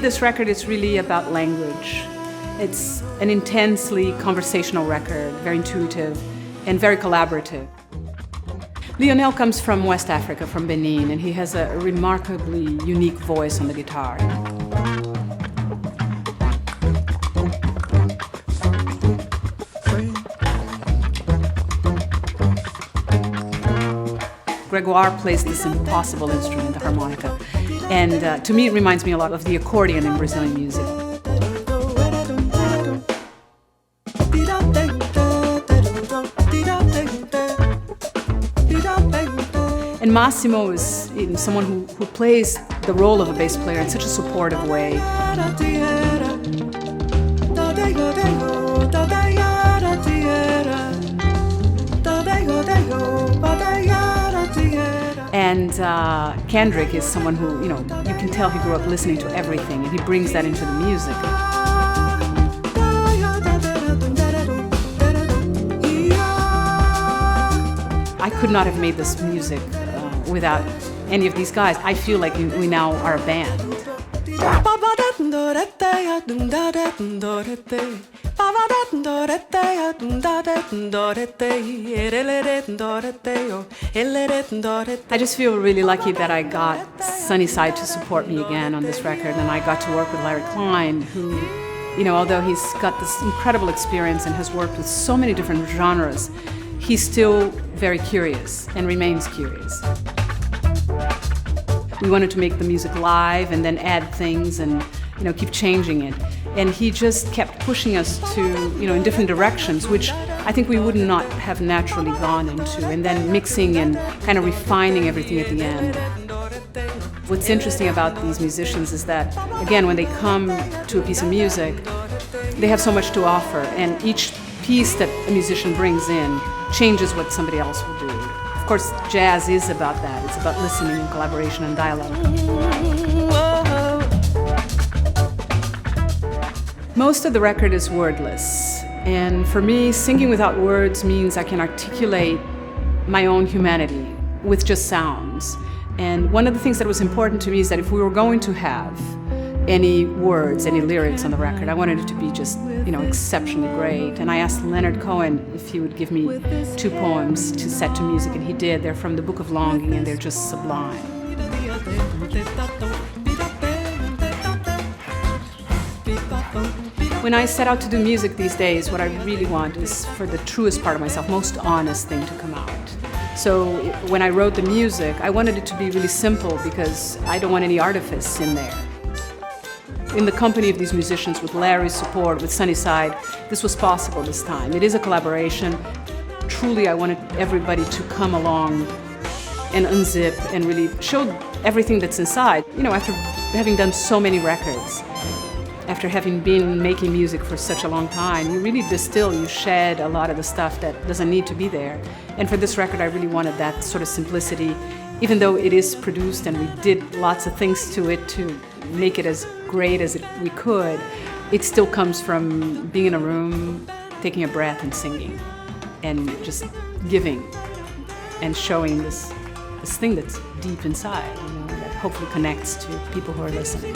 this record is really about language. It's an intensely conversational record, very intuitive and very collaborative. Lionel comes from West Africa, from Benin, and he has a remarkably unique voice on the guitar. Grégoire plays this impossible instrument, the harmonica, and to me it reminds me a lot of the accordion in Brazilian music. And Massimo is someone who plays the role of a bass player in such a supportive way. And Kendrick is someone who, you can tell he grew up listening to everything, and he brings that into the music. I could not have made this music without any of these guys. I feel like we now are a band. I just feel really lucky that I got Sunnyside to support me again on this record, and I got to work with Larry Klein, who, although he's got this incredible experience and has worked with so many different genres, he's still very curious and remains curious. We wanted to make the music live and then add things and, keep changing it. And he just kept pushing us to, in different directions, which I think we would not have naturally gone into, and then mixing and kind of refining everything at the end. What's interesting about these musicians is that, again, when they come to a piece of music, they have so much to offer, and each piece that a musician brings in changes what somebody else will do. Of course, jazz is about that. It's about listening and collaboration and dialogue. Most of the record is wordless, and for me, singing without words means I can articulate my own humanity with just sounds. And one of the things that was important to me is that if we were going to have any words, any lyrics on the record, I wanted it to be just, exceptionally great. And I asked Leonard Cohen if he would give me 2 poems to set to music, and he did. They're from the Book of Longing, and they're just sublime. When I set out to do music these days, what I really want is for the truest part of myself, most honest thing to come out. So when I wrote the music, I wanted it to be really simple because I don't want any artifice in there. In the company of these musicians, with Larry's support, with Sunnyside, this was possible this time. It is a collaboration. Truly, I wanted everybody to come along and unzip and really show everything that's inside. After having done so many records, after having been making music for such a long time, you really distill, you shed a lot of the stuff that doesn't need to be there. And for this record, I really wanted that sort of simplicity, even though it is produced and we did lots of things to it to make it as great as we could. It still comes from being in a room, taking a breath and singing, and just giving and showing this thing that's deep inside, that hopefully connects to people who are listening.